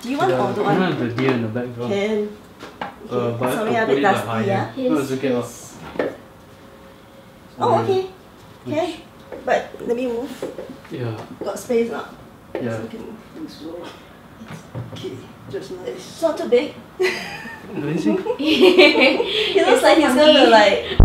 Do you want all the one? I have the deer in the background. Can. Okay. But Sorry, I a have to bit put it like dusty, higher. yeah? No, it's okay. Oh, okay. Okay. But let me move. Yeah. Got space now. Yeah. So we can move. Okay, just nice. It's not too big. Amazing. He looks like he's gonna like.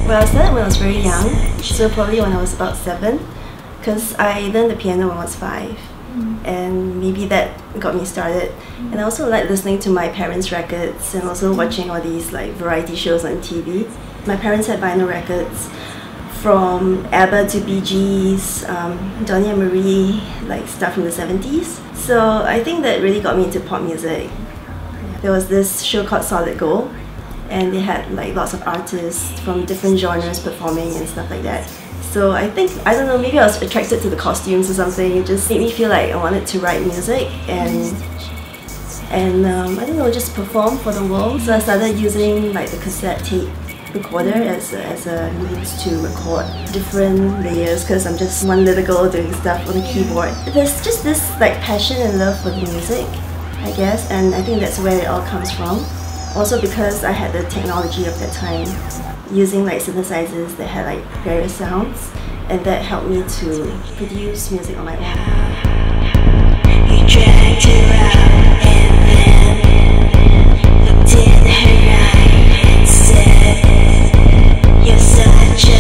Well, I started when I was very young, so probably when I was about 7, because I learned the piano when I was 5, and maybe that got me started. And I also like listening to my parents' records and also watching all these like variety shows on TV. My parents had vinyl records from ABBA to Bee Gees, Donny and Marie, like stuff from the 70s. So I think that really got me into pop music. There was this show called Solid Gold, and they had like lots of artists from different genres performing and stuff like that. So I think, I don't know, maybe I was attracted to the costumes or something. It just made me feel like I wanted to write music and I don't know, just perform for the world. So I started using like the cassette tape recorder as a means to record different layers, because I'm just one little girl doing stuff on the keyboard. There's just this like passion and love for the music, I guess, and I think that's where it all comes from. Also because I had the technology of that time, using like synthesizers that had like various sounds, and that helped me to produce music on my own. You dragged her out and then looked in her eye and said, "You're such a..."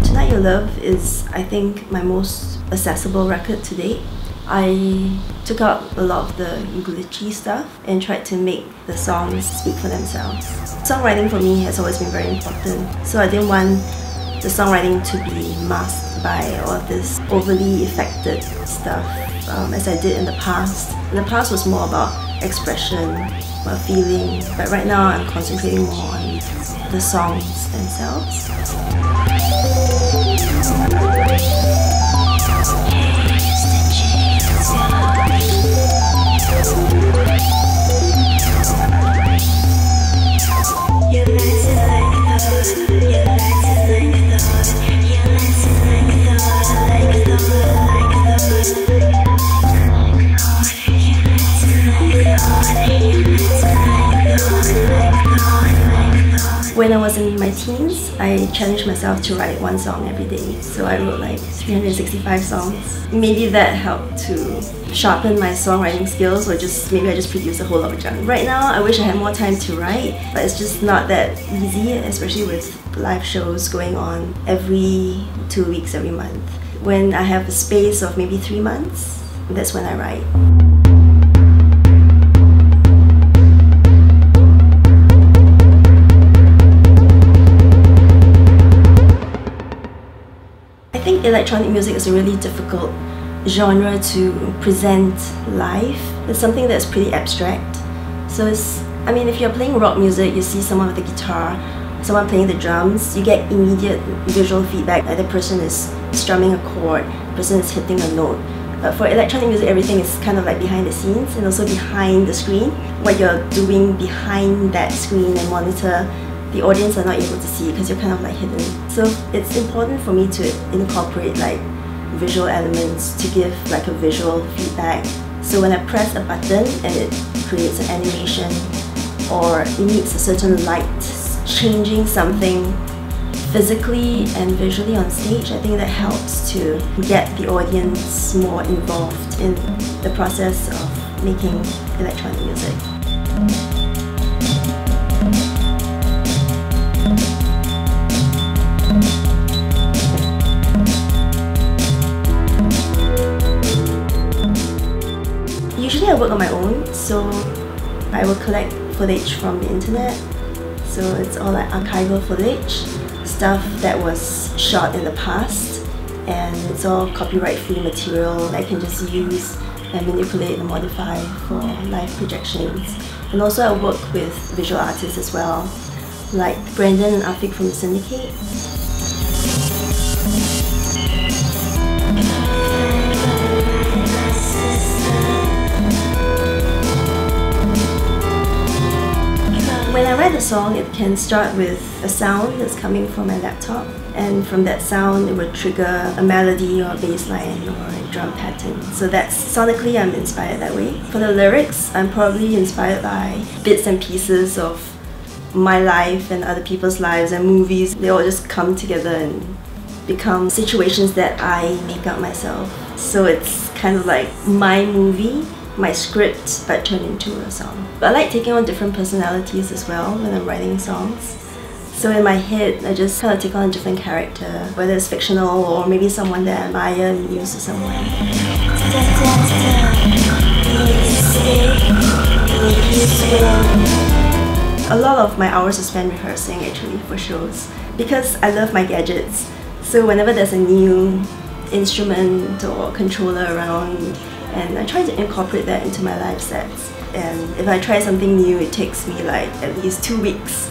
Tonight You Love is, I think, my most accessible record to date. I took out a lot of the glitchy stuff and tried to make the songs speak for themselves. Songwriting for me has always been very important, so I didn't want the songwriting to be masked by all of this overly affected stuff as I did in the past. In the past was more about expression, about feeling, but right now I'm concentrating more on the songs themselves. When I was in my teens, I challenged myself to write one song every day. So I wrote like 365 songs. Maybe that helped to sharpen my songwriting skills, or just maybe I just produced a whole lot of junk. Right now, I wish I had more time to write, but it's just not that easy, especially with live shows going on every 2 weeks, every month. When I have a space of maybe 3 months, that's when I write. I think electronic music is a really difficult genre to present live. It's something that's pretty abstract. So I mean, if you're playing rock music, you see someone with a guitar, someone playing the drums, you get immediate visual feedback. Like the person is strumming a chord, the person is hitting a note. But for electronic music, everything is kind of like behind the scenes and also behind the screen. What you're doing behind that screen and monitor, the audience are not able to see because you're kind of like hidden. So it's important for me to incorporate like visual elements to give like a visual feedback. So when I press a button and it creates an animation or emits a certain light, changing something physically and visually on stage, I think that helps to get the audience more involved in the process of making electronic music. Usually I work on my own, so I will collect footage from the internet. So it's all like archival footage, stuff that was shot in the past, and it's all copyright-free material that I can just use and manipulate and modify for live projections. And also I work with visual artists as well, like Brandon and Afik from the Syndicate. When I write a song, it can start with a sound that's coming from my laptop, and from that sound it would trigger a melody or a bass line or a drum pattern. So that's sonically I'm inspired that way. For the lyrics, I'm probably inspired by bits and pieces of my life and other people's lives and movies. They all just come together and become situations that I make up myself. So it's kind of like my movie, my script, but turned into a song. But I like taking on different personalities as well when I'm writing songs. So in my head, I just kind of take on a different character, whether it's fictional or maybe someone that I admire and use to someone. A lot of my hours are spent rehearsing actually for shows because I love my gadgets. So whenever there's a new instrument or controller around, and I try to incorporate that into my live sets. And if I try something new, it takes me like at least 2 weeks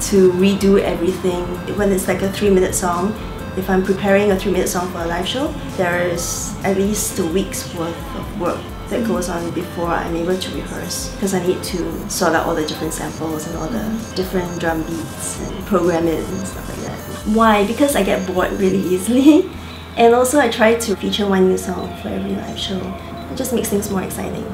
to redo everything. When it's like a 3-minute song, if I'm preparing a 3-minute song for a live show, there is at least a week's worth of work that goes on before I'm able to rehearse, because I need to sort out all the different samples and all the different drum beats and program it and stuff like that. Why? Because I get bored really easily, and also I try to feature one new song for every live show. It just makes things more exciting.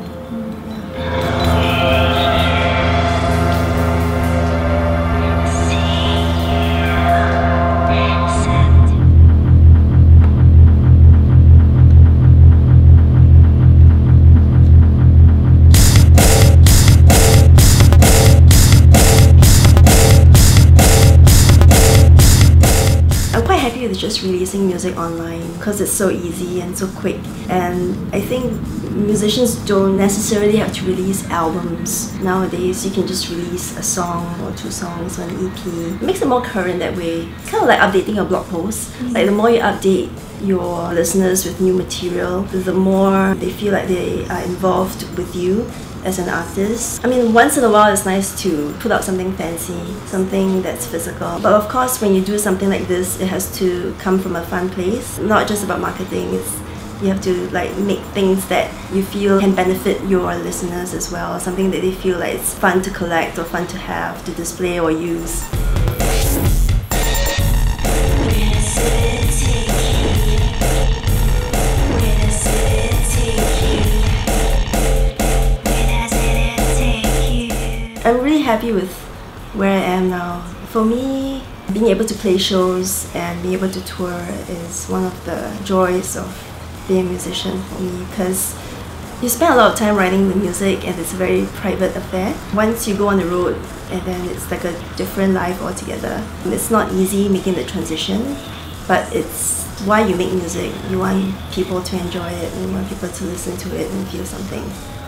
I'm quite happy with just releasing music online because it's so easy and so quick, and I think musicians don't necessarily have to release albums. Nowadays you can just release a song or 2 songs on an EP. It makes it more current that way. It's kind of like updating a blog post. Like the more you update your listeners with new material, the more they feel like they are involved with you as an artist. I mean, once in a while it's nice to put out something fancy, something that's physical. But of course, when you do something like this, it has to come from a fun place. Not just about marketing, you have to like make things that you feel can benefit your listeners as well. Something that they feel like it's fun to collect or fun to have, to display or use. I'm really happy with where I am now. For me, being able to play shows and being able to tour is one of the joys of being a musician for me, because you spend a lot of time writing the music and it's a very private affair. Once you go on the road, and then it's like a different life altogether. It's not easy making the transition, but it's why you make music. You want people to enjoy it and you want people to listen to it and feel something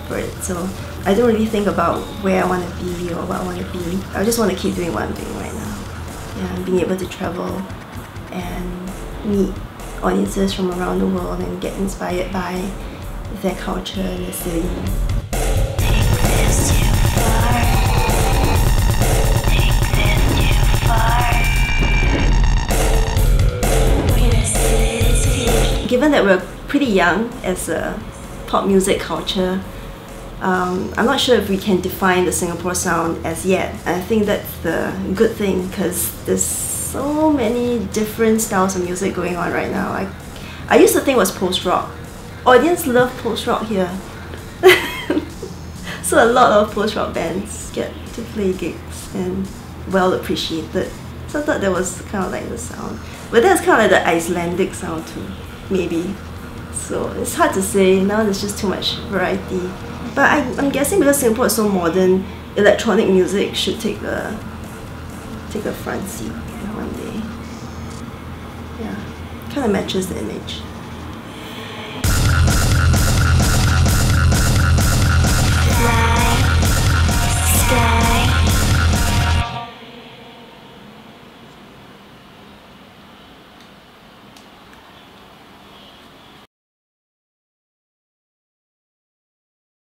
for it. So I don't really think about where I want to be or what I want to be. I just want to keep doing what I'm doing right now. Yeah, being able to travel and meet audiences from around the world and get inspired by their culture and their city. Given that we're pretty young as a pop music culture, I'm not sure if we can define the Singapore sound as yet. I think that's the good thing, because there's so many different styles of music going on right now. I used to think it was post-rock. Audience love post-rock here. So a lot of post-rock bands get to play gigs and well appreciated. So I thought that was kind of like the sound. But that's kind of like the Icelandic sound too, maybe. So it's hard to say, now there's just too much variety. But I'm guessing because Singapore is so modern, electronic music should take a front seat one day. Yeah, kind of matches the image.